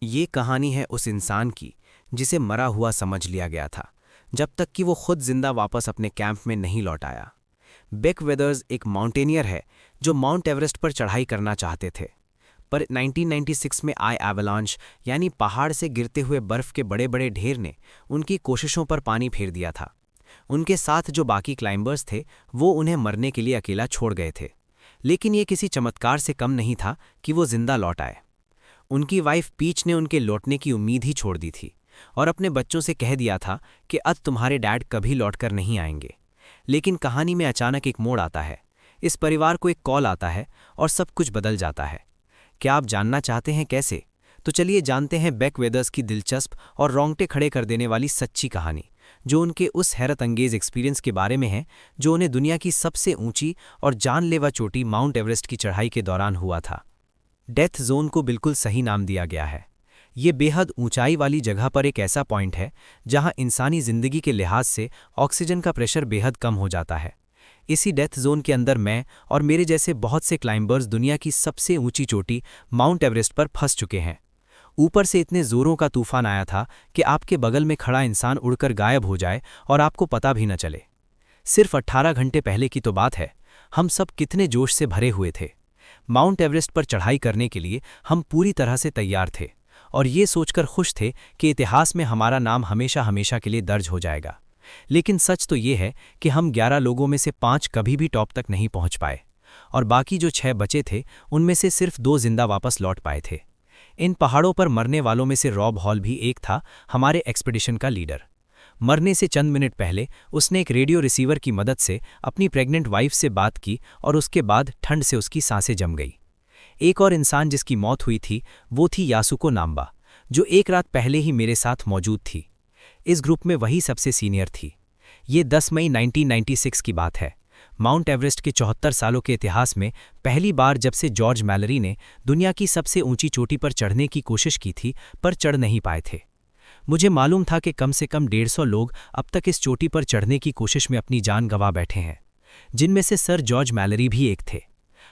ये कहानी है उस इंसान की जिसे मरा हुआ समझ लिया गया था, जब तक कि वो खुद जिंदा वापस अपने कैंप में नहीं लौट आया। बेक वेदर्स एक माउंटेनियर है जो माउंट एवरेस्ट पर चढ़ाई करना चाहते थे, पर 1996 में आए एवलांच यानी पहाड़ से गिरते हुए बर्फ के बड़े बड़े ढेर ने उनकी कोशिशों पर पानी फेर दिया था। उनके साथ जो बाकी क्लाइंबर्स थे वो उन्हें मरने के लिए अकेला छोड़ गए थे, लेकिन ये किसी चमत्कार से कम नहीं था कि वो जिंदा लौट आए। उनकी वाइफ पीच ने उनके लौटने की उम्मीद ही छोड़ दी थी और अपने बच्चों से कह दिया था कि अब तुम्हारे डैड कभी लौटकर नहीं आएंगे। लेकिन कहानी में अचानक एक मोड़ आता है। इस परिवार को एक कॉल आता है और सब कुछ बदल जाता है। क्या आप जानना चाहते हैं कैसे? तो चलिए जानते हैं बेक वेदर्स की दिलचस्प और रोंगटे खड़े कर देने वाली सच्ची कहानी, जो उनके उस हैरत अंगेज एक्सपीरियंस के बारे में है जो उन्हें दुनिया की सबसे ऊंची और जानलेवा चोटी माउंट एवरेस्ट की चढ़ाई के दौरान हुआ था। डेथ जोन को बिल्कुल सही नाम दिया गया है। ये बेहद ऊंचाई वाली जगह पर एक ऐसा पॉइंट है जहां इंसानी जिंदगी के लिहाज से ऑक्सीजन का प्रेशर बेहद कम हो जाता है। इसी डेथ जोन के अंदर मैं और मेरे जैसे बहुत से क्लाइंबर्स दुनिया की सबसे ऊंची चोटी माउंट एवरेस्ट पर फंस चुके हैं। ऊपर से इतने जोरों का तूफान आया था कि आपके बगल में खड़ा इंसान उड़कर गायब हो जाए और आपको पता भी न चले। सिर्फ 18 घंटे पहले की तो बात है। हम सब कितने जोश से भरे हुए थे। माउंट एवरेस्ट पर चढ़ाई करने के लिए हम पूरी तरह से तैयार थे और ये सोचकर खुश थे कि इतिहास में हमारा नाम हमेशा हमेशा के लिए दर्ज हो जाएगा। लेकिन सच तो ये है कि हम 11 लोगों में से 5 कभी भी टॉप तक नहीं पहुंच पाए और बाकी जो 6 बचे थे उनमें से सिर्फ 2 जिंदा वापस लौट पाए थे। इन पहाड़ों पर मरने वालों में से रॉब हॉल भी एक था, हमारे एक्सपीडिशन का लीडर। मरने से चंद मिनट पहले उसने एक रेडियो रिसीवर की मदद से अपनी प्रेग्नेंट वाइफ से बात की और उसके बाद ठंड से उसकी सांसें जम गई। एक और इंसान जिसकी मौत हुई थी वो थी यासुको नाम्बा, जो एक रात पहले ही मेरे साथ मौजूद थी। इस ग्रुप में वही सबसे सीनियर थी। ये 10 मई 1996 की बात है। माउंट एवरेस्ट के 74 सालों के इतिहास में पहली बार जब से जॉर्ज मैलरी ने दुनिया की सबसे ऊंची चोटी पर चढ़ने की कोशिश की थी, पर चढ़ नहीं पाए थे। मुझे मालूम था कि कम से कम 150 लोग अब तक इस चोटी पर चढ़ने की कोशिश में अपनी जान गंवा बैठे हैं, जिनमें से सर जॉर्ज मैलरी भी एक थे।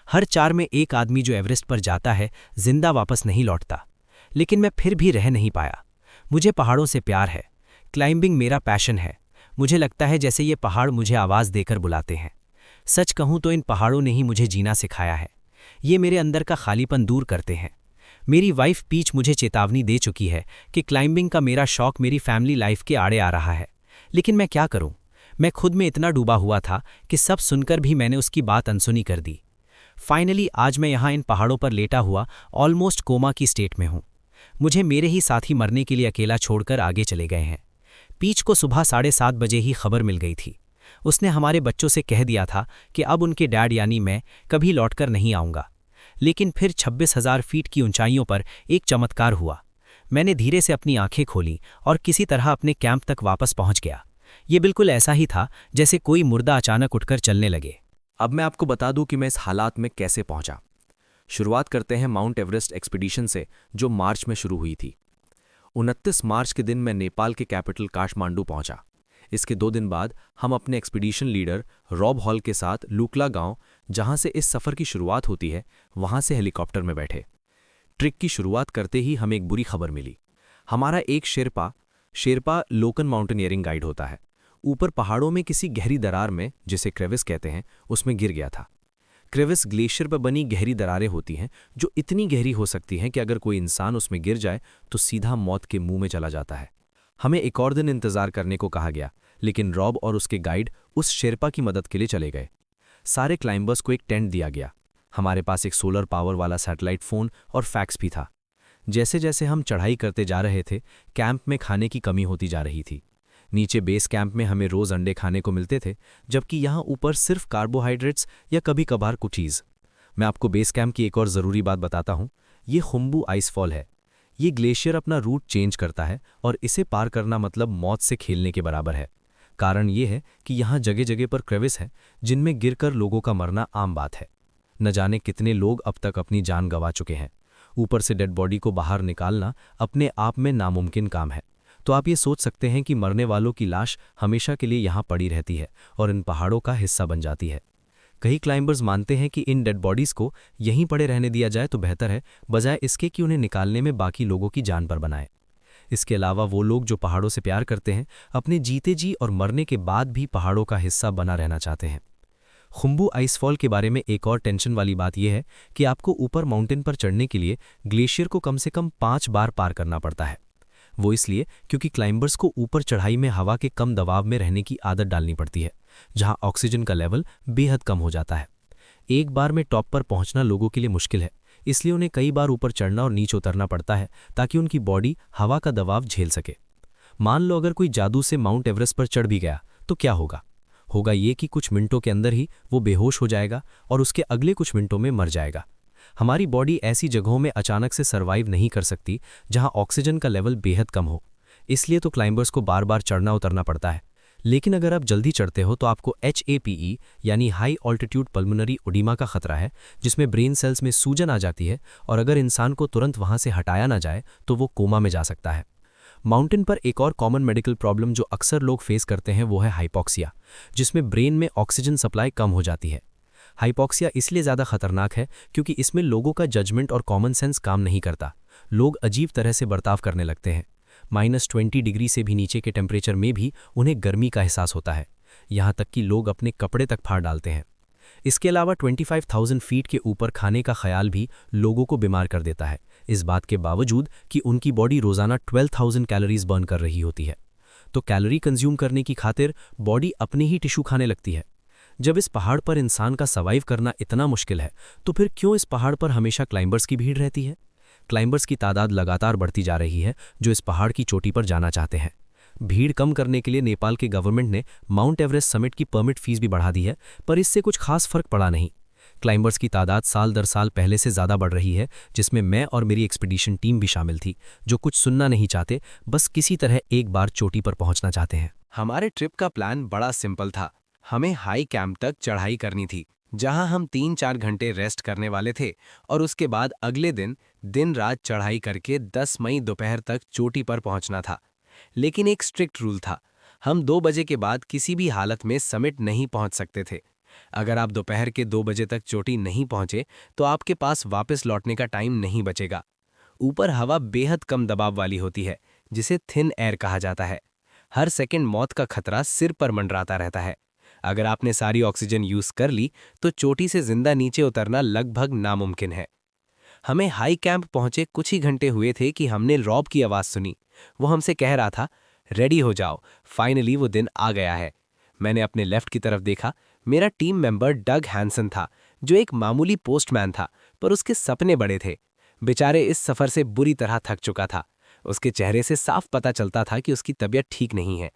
हर 4 में एक आदमी जो एवरेस्ट पर जाता है जिंदा वापस नहीं लौटता। लेकिन मैं फिर भी रह नहीं पाया। मुझे पहाड़ों से प्यार है। क्लाइंबिंग मेरा पैशन है। मुझे लगता है जैसे ये पहाड़ मुझे आवाज़ देकर बुलाते हैं। सच कहूँ तो इन पहाड़ों ने ही मुझे जीना सिखाया है। ये मेरे अंदर का खालीपन दूर करते हैं। मेरी वाइफ पीच मुझे चेतावनी दे चुकी है कि क्लाइंबिंग का मेरा शौक मेरी फैमिली लाइफ के आड़े आ रहा है। लेकिन मैं क्या करूं? मैं खुद में इतना डूबा हुआ था कि सब सुनकर भी मैंने उसकी बात अनसुनी कर दी। फाइनली आज मैं यहाँ इन पहाड़ों पर लेटा हुआ ऑलमोस्ट कोमा की स्टेट में हूँ। मुझे मेरे ही साथी मरने के लिए अकेला छोड़कर आगे चले गए हैं। पीच को सुबह 7:30 बजे ही खबर मिल गई थी। उसने हमारे बच्चों से कह दिया था कि अब उनके डैड यानी मैं कभी लौटकर नहीं आऊँगा। लेकिन फिर 26,000 फीट की ऊंचाइयों पर एक चमत्कार हुआ। मैंने धीरे से अपनी आंखें खोली और किसी तरह अपने कैंप तक वापस पहुंच गया। ये बिल्कुल ऐसा ही था जैसे कोई मुर्दा अचानक उठकर चलने लगे। अब मैं आपको बता दूं कि मैं इस हालात में कैसे पहुंचा। शुरुआत करते हैं माउंट एवरेस्ट एक्सपीडिशन से, जो मार्च में शुरू हुई थी। 29 मार्च के दिन मैं नेपाल के कैपिटल काठमांडू पहुंचा। इसके 2 दिन बाद हम अपने एक्सपीडिशन लीडर रॉब हॉल के साथ लूकला गांव, जहां से इस सफ़र की शुरुआत होती है, वहां से हेलीकॉप्टर में बैठे। ट्रिक की शुरुआत करते ही हमें एक बुरी खबर मिली। हमारा एक शेरपा लोकल माउंटेनियरिंग गाइड होता है, ऊपर पहाड़ों में किसी गहरी दरार में, जिसे क्रेविस कहते हैं, उसमें गिर गया था। क्रेविस ग्लेशियर पर बनी गहरी दरारें होती हैं जो इतनी गहरी हो सकती हैं कि अगर कोई इंसान उसमें गिर जाए तो सीधा मौत के मुंह में चला जाता है। हमें एक और दिन इंतजार करने को कहा गया, लेकिन रॉब और उसके गाइड उस शेरपा की मदद के लिए चले गए। सारे क्लाइंबर्स को एक टेंट दिया गया। हमारे पास एक सोलर पावर वाला सैटेलाइट फ़ोन और फैक्स भी था। जैसे जैसे हम चढ़ाई करते जा रहे थे, कैंप में खाने की कमी होती जा रही थी। नीचे बेस कैंप में हमें रोज़ अंडे खाने को मिलते थे, जबकि यहाँ ऊपर सिर्फ कार्बोहाइड्रेट्स या कभी कभार कुकीज़। मैं आपको बेस कैंप की एक और ज़रूरी बात बताता हूँ। ये खुम्बू आइसफॉल है। ये ग्लेशियर अपना रूट चेंज करता है और इसे पार करना मतलब मौत से खेलने के बराबर है। कारण ये है कि यहाँ जगह जगह पर क्रेविस हैं जिनमें गिरकर लोगों का मरना आम बात है। न जाने कितने लोग अब तक अपनी जान गंवा चुके हैं। ऊपर से डेड बॉडी को बाहर निकालना अपने आप में नामुमकिन काम है। तो आप ये सोच सकते हैं कि मरने वालों की लाश हमेशा के लिए यहाँ पड़ी रहती है और इन पहाड़ों का हिस्सा बन जाती है। कई क्लाइंबर्स मानते हैं कि इन डेड बॉडीज़ को यहीं पड़े रहने दिया जाए तो बेहतर है, बजाय इसके कि उन्हें निकालने में बाकी लोगों की जान पर बनाए। इसके अलावा वो लोग जो पहाड़ों से प्यार करते हैं, अपने जीते जी और मरने के बाद भी पहाड़ों का हिस्सा बना रहना चाहते हैं। खुम्बू आइसफॉल के बारे में एक और टेंशन वाली बात यह है कि आपको ऊपर माउंटेन पर चढ़ने के लिए ग्लेशियर को कम से कम 5 बार पार करना पड़ता है। वो इसलिए क्योंकि क्लाइंबर्स को ऊपर चढ़ाई में हवा के कम दबाव में रहने की आदत डालनी पड़ती है, जहां ऑक्सीजन का लेवल बेहद कम हो जाता है। एक बार में टॉप पर पहुंचना लोगों के लिए मुश्किल है, इसलिए उन्हें कई बार ऊपर चढ़ना और नीचे उतरना पड़ता है ताकि उनकी बॉडी हवा का दबाव झेल सके। मान लो अगर कोई जादू से माउंट एवरेस्ट पर चढ़ भी गया तो क्या होगा ये कि कुछ मिनटों के अंदर ही वो बेहोश हो जाएगा और उसके अगले कुछ मिनटों में मर जाएगा। हमारी बॉडी ऐसी जगहों में अचानक से सर्वाइव नहीं कर सकती जहां ऑक्सीजन का लेवल बेहद कम हो, इसलिए तो क्लाइंबर्स को बार बार चढ़ना उतरना पड़ता है। लेकिन अगर आप जल्दी चढ़ते हो तो आपको HAPE यानी हाई ऑल्टीट्यूड पल्मोनरी ओडिमा का खतरा है, जिसमें ब्रेन सेल्स में सूजन आ जाती है और अगर इंसान को तुरंत वहां से हटाया ना जाए तो वो कोमा में जा सकता है। माउंटेन पर एक और कॉमन मेडिकल प्रॉब्लम जो अक्सर लोग फेस करते हैं वो है हाइपॉक्सिया, जिसमें ब्रेन में ऑक्सीजन सप्लाई कम हो जाती है। हाइपॉक्सिया इसलिए ज़्यादा खतरनाक है क्योंकि इसमें लोगों का जजमेंट और कॉमन सेंस काम नहीं करता। लोग अजीब तरह से बर्ताव करने लगते हैं। -20 डिग्री से भी नीचे के टेम्परेचर में भी उन्हें गर्मी का एहसास होता है, यहाँ तक कि लोग अपने कपड़े तक फाड़ डालते हैं। इसके अलावा 25,000 फीट के ऊपर खाने का ख्याल भी लोगों को बीमार कर देता है, इस बात के बावजूद कि उनकी बॉडी रोज़ाना 12,000 कैलोरीज बर्न कर रही होती है। तो कैलोरी कंज्यूम करने की खातिर बॉडी अपने ही टिश्यू खाने लगती है। जब इस पहाड़ पर इंसान का सर्वाइव करना इतना मुश्किल है, तो फिर क्यों इस पहाड़ पर हमेशा क्लाइंबर्स की भीड़ रहती है? क्लाइंबर्स की तादाद लगातार बढ़ती जा रही है जो इस पहाड़ की चोटी पर जाना चाहते हैं। भीड़ कम करने के लिए नेपाल के गवर्नमेंट ने माउंट एवरेस्ट समिट की परमिट फीस भी बढ़ा दी है, पर इससे कुछ खास फर्क पड़ा नहीं। क्लाइंबर्स की तादाद साल दर साल पहले से ज़्यादा बढ़ रही है, जिसमें मैं और मेरी एक्सपीडिशन टीम भी शामिल थी, जो कुछ सुनना नहीं चाहते, बस किसी तरह एक बार चोटी पर पहुंचना चाहते हैं। हमारे ट्रिप का प्लान बड़ा सिंपल था। हमें हाई कैंप तक चढ़ाई करनी थी, जहां हम 3-4 घंटे रेस्ट करने वाले थे और उसके बाद अगले दिन दिन रात चढ़ाई करके 10 मई दोपहर तक चोटी पर पहुंचना था। लेकिन एक स्ट्रिक्ट रूल था, हम 2 बजे के बाद किसी भी हालत में समिट नहीं पहुंच सकते थे। अगर आप दोपहर के 2 बजे तक चोटी नहीं पहुंचे तो आपके पास वापस लौटने का टाइम नहीं बचेगा। ऊपर हवा बेहद कम दबाव वाली होती है, जिसे थिन एयर कहा जाता है। हर सेकंड मौत का खतरा सिर पर मंडराता रहता है। अगर आपने सारी ऑक्सीजन यूज कर ली तो चोटी से जिंदा नीचे उतरना लगभग नामुमकिन है। हमें हाई कैंप पहुंचे कुछ ही घंटे हुए थे कि हमने रॉब की आवाज़ सुनी। वो हमसे कह रहा था, रेडी हो जाओ, फाइनली वो दिन आ गया है। मैंने अपने लेफ्ट की तरफ देखा। मेरा टीम मेंबर डग हैंसन था, जो एक मामूली पोस्टमैन था, पर उसके सपने बड़े थे। बेचारे इस सफ़र से बुरी तरह थक चुका था। उसके चेहरे से साफ पता चलता था कि उसकी तबीयत ठीक नहीं है।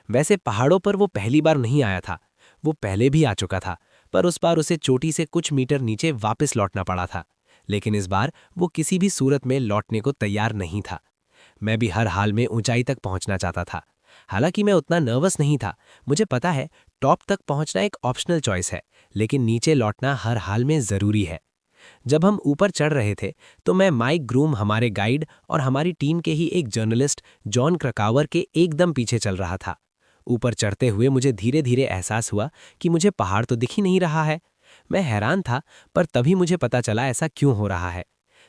वैसे पहाड़ों पर वो पहली बार नहीं आया था, वो पहले भी आ चुका था, पर उस बार उसे चोटी से कुछ मीटर नीचे वापस लौटना पड़ा था। लेकिन इस बार वो किसी भी सूरत में लौटने को तैयार नहीं था। मैं भी हर हाल में ऊंचाई तक पहुंचना चाहता था। हालांकि मैं उतना नर्वस नहीं था। मुझे पता है टॉप तक पहुंचना एक ऑप्शनल चॉइस है, लेकिन नीचे लौटना हर हाल में ज़रूरी है। जब हम ऊपर चढ़ रहे थे तो मैं माइक ग्रूम, हमारे गाइड और हमारी टीम के ही एक जर्नलिस्ट जॉन क्रकावर के एकदम पीछे चल रहा था। ऊपर चढ़ते हुए मुझे धीरे धीरे एहसास हुआ कि मुझे पहाड़ तो दिख ही नहीं रहा है। मैं हैरान था, पर तभी मुझे पता चला ऐसा क्यों हो रहा है।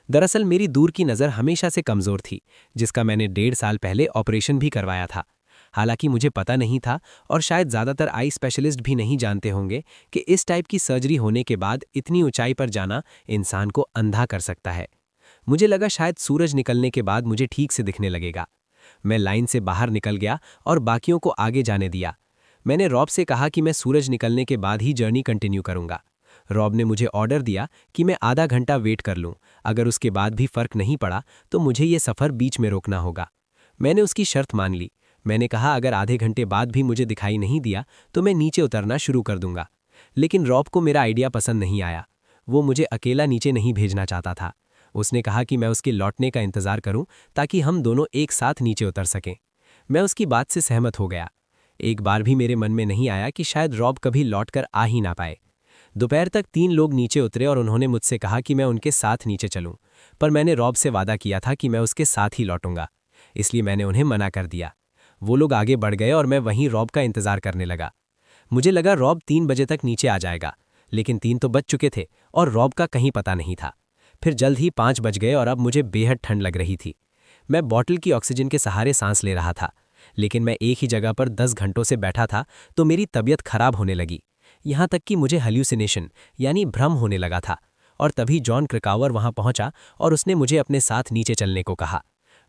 दरअसल मेरी दूर की नज़र हमेशा से कमज़ोर थी, जिसका मैंने 1.5 साल पहले ऑपरेशन भी करवाया था। हालांकि मुझे पता नहीं था, और शायद ज़्यादातर आई स्पेशलिस्ट भी नहीं जानते होंगे, कि इस टाइप की सर्जरी होने के बाद इतनी ऊंचाई पर जाना इंसान को अंधा कर सकता है। मुझे लगा शायद सूरज निकलने के बाद मुझे ठीक से दिखने लगेगा। मैं लाइन से बाहर निकल गया और बाकियों को आगे जाने दिया। मैंने रॉब से कहा कि मैं सूरज निकलने के बाद ही जर्नी कंटिन्यू करूंगा। रॉब ने मुझे ऑर्डर दिया कि मैं आधा घंटा वेट कर लूं। अगर उसके बाद भी फर्क नहीं पड़ा तो मुझे ये सफ़र बीच में रोकना होगा। मैंने उसकी शर्त मान ली। मैंने कहा अगर आधे घंटे बाद भी मुझे दिखाई नहीं दिया तो मैं नीचे उतरना शुरू कर दूंगा। लेकिन रॉब को मेरा आइडिया पसंद नहीं आया। वो मुझे अकेला नीचे नहीं भेजना चाहता था। उसने कहा कि मैं उसके लौटने का इंतज़ार करूं ताकि हम दोनों एक साथ नीचे उतर सकें। मैं उसकी बात से सहमत हो गया। एक बार भी मेरे मन में नहीं आया कि शायद रॉब कभी लौटकर आ ही ना पाए। दोपहर तक 3 लोग नीचे उतरे और उन्होंने मुझसे कहा कि मैं उनके साथ नीचे चलूं, पर मैंने रॉब से वादा किया था कि मैं उसके साथ ही लौटूंगा, इसलिए मैंने उन्हें मना कर दिया। वो लोग आगे बढ़ गए और मैं वहीं रॉब का इंतज़ार करने लगा। मुझे लगा रॉब 3 बजे तक नीचे आ जाएगा, लेकिन 3 तो बज चुके थे और रॉब का कहीं पता नहीं था। फिर जल्द ही 5 बज गए और अब मुझे बेहद ठंड लग रही थी। मैं बॉटल की ऑक्सीजन के सहारे सांस ले रहा था, लेकिन मैं एक ही जगह पर 10 घंटों से बैठा था तो मेरी तबीयत खराब होने लगी। यहाँ तक कि मुझे हेल्यूसिनेशन यानी भ्रम होने लगा था। और तभी जॉन क्रिकावर वहां पहुंचा और उसने मुझे अपने साथ नीचे चलने को कहा।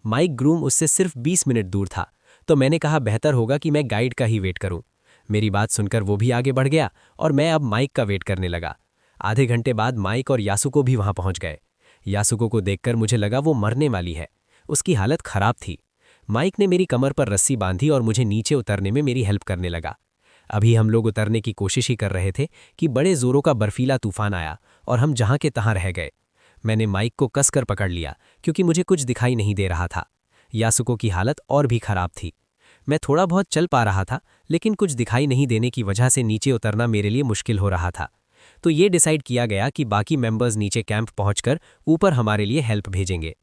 माइक ग्रूम उससे सिर्फ 20 मिनट दूर था, तो मैंने कहा बेहतर होगा कि मैं गाइड का ही वेट करूं। मेरी बात सुनकर वो भी आगे बढ़ गया और मैं अब माइक का वेट करने लगा। आधे घंटे बाद माइक और यासुको भी वहां पहुंच गए। यासुको को देखकर मुझे लगा वो मरने वाली है, उसकी हालत खराब थी। माइक ने मेरी कमर पर रस्सी बांधी और मुझे नीचे उतरने में मेरी हेल्प करने लगा। अभी हम लोग उतरने की कोशिश ही कर रहे थे कि बड़े जोरों का बर्फीला तूफान आया और हम जहां के तहां रह गए। मैंने माइक को कसकर पकड़ लिया क्योंकि मुझे कुछ दिखाई नहीं दे रहा था। यासुको की हालत और भी खराब थी। मैं थोड़ा बहुत चल पा रहा था, लेकिन कुछ दिखाई नहीं देने की वजह से नीचे उतरना मेरे लिए मुश्किल हो रहा था। तो ये डिसाइड किया गया कि बाकी मेंबर्स नीचे कैंप पहुंचकर ऊपर हमारे लिए हेल्प भेजेंगे।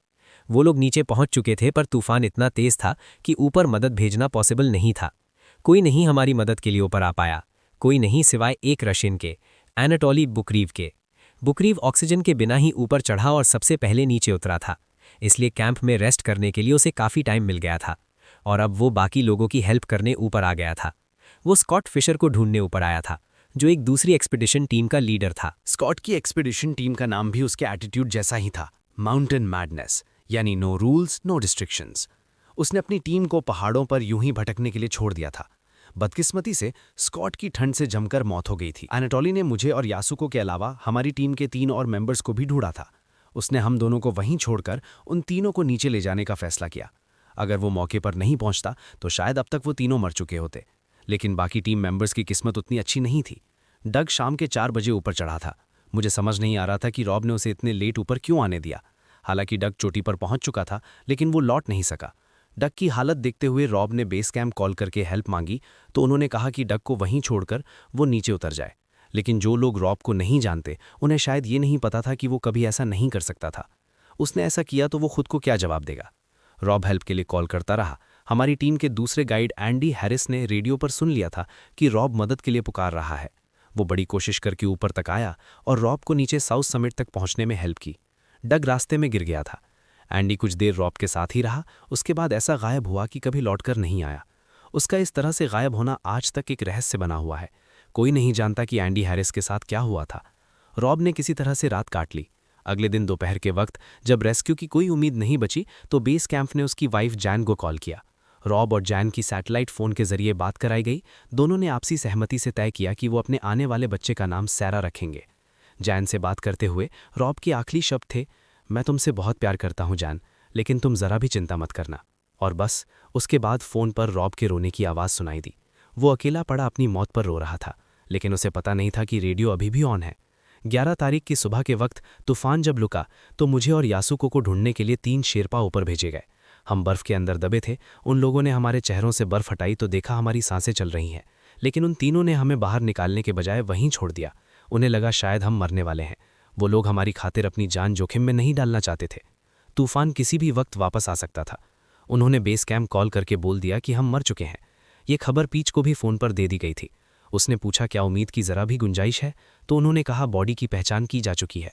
वो लोग नीचे पहुंच चुके थे, पर तूफान इतना तेज था कि ऊपर मदद भेजना पॉसिबल नहीं था। कोई नहीं हमारी मदद के लिए ऊपर आ पाया, कोई नहीं सिवाय एक रशियन के, एनाटोली बुकरीव के। बुकरीव ऑक्सीजन के बिना ही ऊपर चढ़ा और सबसे पहले नीचे उतरा था, इसलिए कैंप में रेस्ट करने के लिए उसे काफ़ी टाइम मिल गया था और अब वो बाकी लोगों की हेल्प करने ऊपर आ गया था। वो स्कॉट फिशर को ढूंढने ऊपर आया था, जो एक दूसरी एक्सपीडिशन टीम का लीडर था। स्कॉट की एक्सपीडिशन टीम का नाम भी उसके एटीट्यूड जैसा ही था, माउंटेन मैडनेस, यानी नो रूल्स नो रिस्ट्रिक्शंस। उसने अपनी टीम को पहाड़ों पर यूं ही भटकने के लिए छोड़ दिया था। बदकिस्मती से स्कॉट की ठंड से जमकर मौत हो गई थी। एनाटोली ने मुझे और यासुको के अलावा हमारी टीम के 3 और मेंबर्स को भी ढूंढा था। उसने हम दोनों को वहीं छोड़कर उन तीनों को नीचे ले जाने का फैसला किया। अगर वो मौके पर नहीं पहुंचता तो शायद अब तक वो तीनों मर चुके होते। लेकिन बाकी टीम मेंबर्स की किस्मत उतनी अच्छी नहीं थी। डग शाम के 4 बजे ऊपर चढ़ा था। मुझे समझ नहीं आ रहा था कि रॉब ने उसे इतने लेट ऊपर क्यों आने दिया। हालांकि डग चोटी पर पहुंच चुका था, लेकिन वो लौट नहीं सका। डग की हालत देखते हुए रॉब ने बेस कैंप कॉल करके हेल्प मांगी, तो उन्होंने कहा कि डग को वहीं छोड़कर वो नीचे उतर जाए। लेकिन जो लोग रॉब को नहीं जानते, उन्हें शायद ये नहीं पता था कि वो कभी ऐसा नहीं कर सकता था। उसने ऐसा किया तो वो खुद को क्या जवाब देगा। रॉब हेल्प के लिए कॉल करता रहा। हमारी टीम के दूसरे गाइड एंडी हैरिस ने रेडियो पर सुन लिया था कि रॉब मदद के लिए पुकार रहा है। वो बड़ी कोशिश करके ऊपर तक आया और रॉब को नीचे साउथ समिट तक पहुंचने में हेल्प की। डग रास्ते में गिर गया था। एंडी कुछ देर रॉब के साथ ही रहा, उसके बाद ऐसा गायब हुआ कि कभी लौटकर नहीं आया। उसका इस तरह से गायब होना आज तक एक रहस्य बना हुआ है। कोई नहीं जानता कि एंडी हैरिस के साथ क्या हुआ था। रॉब ने किसी तरह से रात काट ली। अगले दिन दोपहर के वक्त जब रेस्क्यू की कोई उम्मीद नहीं बची, तो बेस कैंप ने उसकी वाइफ जैन को कॉल किया। रॉब और जैन की सैटेलाइट फ़ोन के जरिए बात कराई गई। दोनों ने आपसी सहमति से तय किया कि वो अपने आने वाले बच्चे का नाम सैरा रखेंगे। जैन से बात करते हुए रॉब के आखिरी शब्द थे, मैं तुमसे बहुत प्यार करता हूँ जैन, लेकिन तुम ज़रा भी चिंता मत करना। और बस उसके बाद फ़ोन पर रॉब के रोने की आवाज़ सुनाई दी। वो अकेला पड़ा अपनी मौत पर रो रहा था, लेकिन उसे पता नहीं था कि रेडियो अभी भी ऑन है। 11 तारीख की सुबह के वक्त तूफान जब लुका तो मुझे और यासुको को ढूंढने के लिए 3 शेरपा ऊपर भेजे गए। हम बर्फ़ के अंदर दबे थे। उन लोगों ने हमारे चेहरों से बर्फ़ हटाई तो देखा हमारी सांसें चल रही हैं, लेकिन उन तीनों ने हमें बाहर निकालने के बजाय वहीं छोड़ दिया। उन्हें लगा शायद हम मरने वाले हैं। वो लोग हमारी खातिर अपनी जान जोखिम में नहीं डालना चाहते थे। तूफान किसी भी वक्त वापस आ सकता था। उन्होंने बेस कैंप कॉल करके बोल दिया कि हम मर चुके हैं। ये खबर पीच को भी फ़ोन पर दे दी गई थी। उसने पूछा क्या उम्मीद की ज़रा भी गुंजाइश है, तो उन्होंने कहा बॉडी की पहचान की जा चुकी है।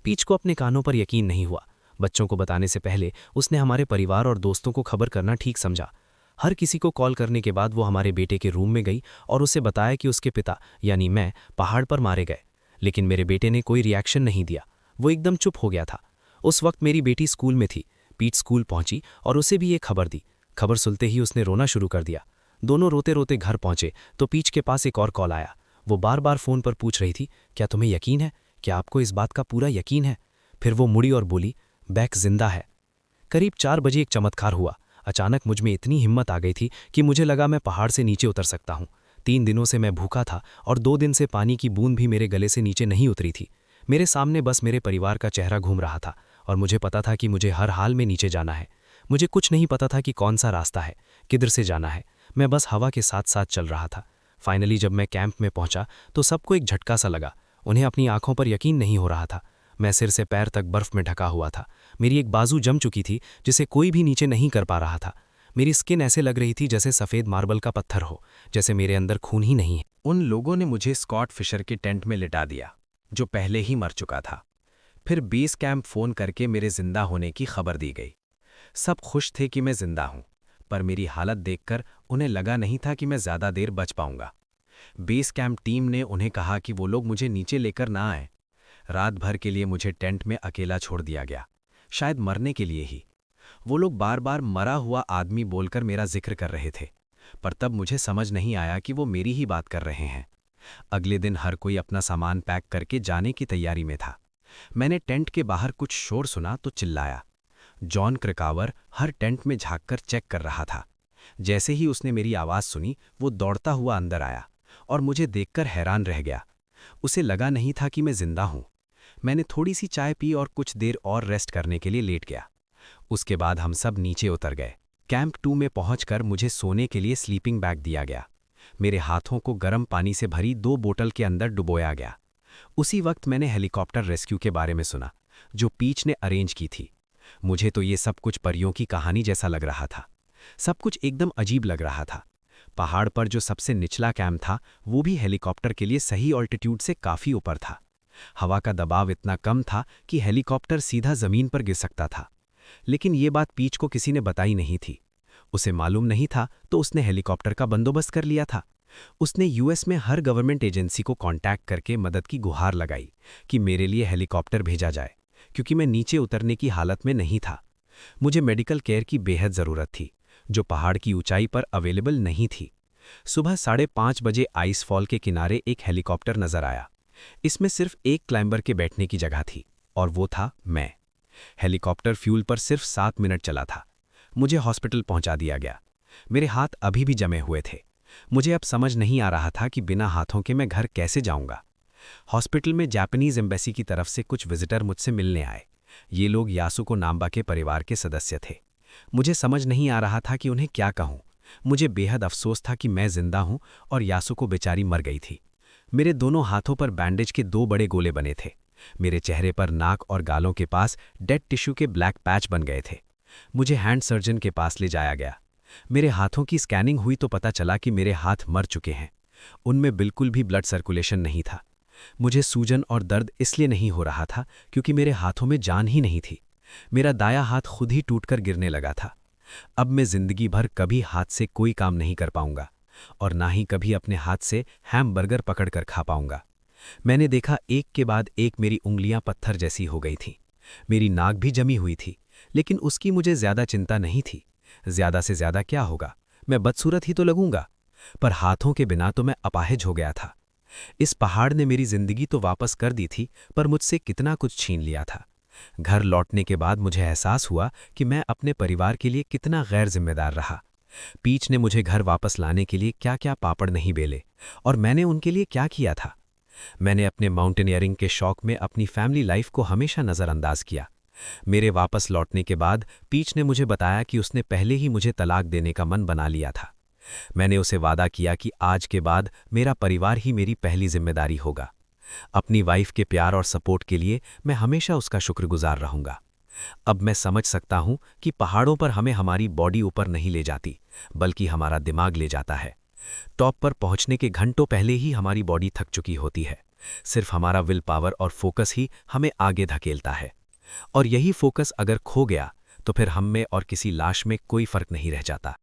पीच को अपने कानों पर यकीन नहीं हुआ। बच्चों को बताने से पहले उसने हमारे परिवार और दोस्तों को खबर करना ठीक समझा। हर किसी को कॉल करने के बाद वो हमारे बेटे के रूम में गई और उसे बताया कि उसके पिता यानी मैं पहाड़ पर मारे गए। लेकिन मेरे बेटे ने कोई रिएक्शन नहीं दिया, वो एकदम चुप हो गया था। उस वक्त मेरी बेटी स्कूल में थी। पीच स्कूल पहुंची और उसे भी ये खबर दी। खबर सुनते ही उसने रोना शुरू कर दिया। दोनों रोते रोते घर पहुंचे तो पीच के पास एक और कॉल आया। वो बार बार फ़ोन पर पूछ रही थी, क्या तुम्हें यकीन है, क्या आपको इस बात का पूरा यकीन है? फिर वो मुड़ी और बोली, बैक जिंदा है। करीब 4 बजे एक चमत्कार हुआ। अचानक मुझ में इतनी हिम्मत आ गई थी कि मुझे लगा मैं पहाड़ से नीचे उतर सकता हूँ। 3 दिनों से मैं भूखा था और 2 दिन से पानी की बूंद भी मेरे गले से नीचे नहीं उतरी थी। मेरे सामने बस मेरे परिवार का चेहरा घूम रहा था और मुझे पता था कि मुझे हर हाल में नीचे जाना है। मुझे कुछ नहीं पता था कि कौन सा रास्ता है, किधर से जाना है। मैं बस हवा के साथ साथ चल रहा था। फाइनली जब मैं कैंप में पहुंचा तो सबको एक झटका सा लगा। उन्हें अपनी आंखों पर यकीन नहीं हो रहा था। मैं सिर से पैर तक बर्फ में ढका हुआ था। मेरी एक बाजू जम चुकी थी जिसे कोई भी नीचे नहीं कर पा रहा था। मेरी स्किन ऐसे लग रही थी जैसे सफ़ेद मार्बल का पत्थर हो, जैसे मेरे अंदर खून ही नहीं है। उन लोगों ने मुझे स्कॉट फिशर के टेंट में लिटा दिया, जो पहले ही मर चुका था। फिर बेस कैंप फ़ोन करके मेरे जिंदा होने की खबर दी गई। सब खुश थे कि मैं जिंदा हूं, पर मेरी हालत देखकर उन्हें लगा नहीं था कि मैं ज़्यादा देर बच पाऊंगा। बेस कैंप टीम ने उन्हें कहा कि वो लोग मुझे नीचे लेकर ना आए। रात भर के लिए मुझे टेंट में अकेला छोड़ दिया गया, शायद मरने के लिए ही। वो लोग बार बार मरा हुआ आदमी बोलकर मेरा जिक्र कर रहे थे, पर तब मुझे समझ नहीं आया कि वो मेरी ही बात कर रहे हैं। अगले दिन हर कोई अपना सामान पैक करके जाने की तैयारी में था। मैंने टेंट के बाहर कुछ शोर सुना तो चिल्लाया। जॉन क्रकावर हर टेंट में झांककर चेक कर रहा था। जैसे ही उसने मेरी आवाज़ सुनी, वो दौड़ता हुआ अंदर आया और मुझे देखकर हैरान रह गया। उसे लगा नहीं था कि मैं जिंदा हूं। मैंने थोड़ी सी चाय पी और कुछ देर और रेस्ट करने के लिए लेट गया। उसके बाद हम सब नीचे उतर गए। कैंप 2 में पहुंचकर मुझे सोने के लिए स्लीपिंग बैग दिया गया। मेरे हाथों को गर्म पानी से भरी 2 बोतल के अंदर डुबोया गया। उसी वक्त मैंने हेलीकॉप्टर रेस्क्यू के बारे में सुना, जो पीच ने अरेंज की थी। मुझे तो ये सब कुछ परियों की कहानी जैसा लग रहा था। सब कुछ एकदम अजीब लग रहा था। पहाड़ पर जो सबसे निचला कैंप था, वो भी हेलीकॉप्टर के लिए सही ऑल्टीट्यूड से काफ़ी ऊपर था। हवा का दबाव इतना कम था कि हेलीकॉप्टर सीधा ज़मीन पर गिर सकता था। लेकिन ये बात पीच को किसी ने बताई नहीं थी। उसे मालूम नहीं था, तो उसने हेलीकॉप्टर का बंदोबस्त कर लिया था। उसने यूएस में हर गवर्नमेंट एजेंसी को कांटेक्ट करके मदद की गुहार लगाई कि मेरे लिए हेलीकॉप्टर भेजा जाए, क्योंकि मैं नीचे उतरने की हालत में नहीं था। मुझे मेडिकल केयर की बेहद ज़रूरत थी, जो पहाड़ की ऊंचाई पर अवेलेबल नहीं थी। सुबह 5:30 बजे आइसफॉल के किनारे एक हेलीकॉप्टर नजर आया। इसमें सिर्फ एक क्लाइंबर के बैठने की जगह थी, और वो था मैं। हेलीकॉप्टर फ्यूल पर सिर्फ 7 मिनट चला था। मुझे हॉस्पिटल पहुंचा दिया गया। मेरे हाथ अभी भी जमे हुए थे। मुझे अब समझ नहीं आ रहा था कि बिना हाथों के मैं घर कैसे जाऊंगा। हॉस्पिटल में जापानीज एम्बेसी की तरफ से कुछ विजिटर मुझसे मिलने आए। ये लोग यासुको नाम्बा के परिवार के सदस्य थे। मुझे समझ नहीं आ रहा था कि उन्हें क्या कहूं। मुझे बेहद अफसोस था कि मैं जिंदा हूं और यासुको बेचारी मर गई थी। मेरे दोनों हाथों पर बैंडेज के 2 बड़े गोले बने थे। मेरे चेहरे पर, नाक और गालों के पास डेड टिश्यू के ब्लैक पैच बन गए थे। मुझे हैंड सर्जन के पास ले जाया गया। मेरे हाथों की स्कैनिंग हुई तो पता चला कि मेरे हाथ मर चुके हैं। उनमें बिल्कुल भी ब्लड सर्कुलेशन नहीं था। मुझे सूजन और दर्द इसलिए नहीं हो रहा था क्योंकि मेरे हाथों में जान ही नहीं थी। मेरा दायां हाथ खुद ही टूटकर गिरने लगा था। अब मैं जिंदगी भर कभी हाथ से कोई काम नहीं कर पाऊंगा, और ना ही कभी अपने हाथ से हैमबर्गर पकड़कर खा पाऊंगा। मैंने देखा एक के बाद एक मेरी उंगलियां पत्थर जैसी हो गई थीं। मेरी नाक भी जमी हुई थी, लेकिन उसकी मुझे ज्यादा चिंता नहीं थी। ज्यादा से ज्यादा क्या होगा, मैं बदसूरत ही तो लगूंगा। पर हाथों के बिना तो मैं अपाहिज हो गया था। इस पहाड़ ने मेरी जिंदगी तो वापस कर दी थी, पर मुझसे कितना कुछ छीन लिया था। घर लौटने के बाद मुझे एहसास हुआ कि मैं अपने परिवार के लिए कितना गैर जिम्मेदार रहा। पीच ने मुझे घर वापस लाने के लिए क्या क्या पापड़ नहीं बेले, और मैंने उनके लिए क्या किया था। मैंने अपने माउंटेनियरिंग के शौक में अपनी फैमिली लाइफ को हमेशा नज़रअंदाज किया। मेरे वापस लौटने के बाद पीच ने मुझे बताया कि उसने पहले ही मुझे तलाक देने का मन बना लिया था। मैंने उसे वादा किया कि आज के बाद मेरा परिवार ही मेरी पहली जिम्मेदारी होगा। अपनी वाइफ के प्यार और सपोर्ट के लिए मैं हमेशा उसका शुक्रगुजार रहूंगा। अब मैं समझ सकता हूं कि पहाड़ों पर हमें हमारी बॉडी ऊपर नहीं ले जाती, बल्कि हमारा दिमाग ले जाता है। टॉप पर पहुंचने के घंटों पहले ही हमारी बॉडी थक चुकी होती है। सिर्फ हमारा विल पावर और फोकस ही हमें आगे धकेलता है। और यही फोकस अगर खो गया तो फिर हम में और किसी लाश में कोई फर्क नहीं रह जाता।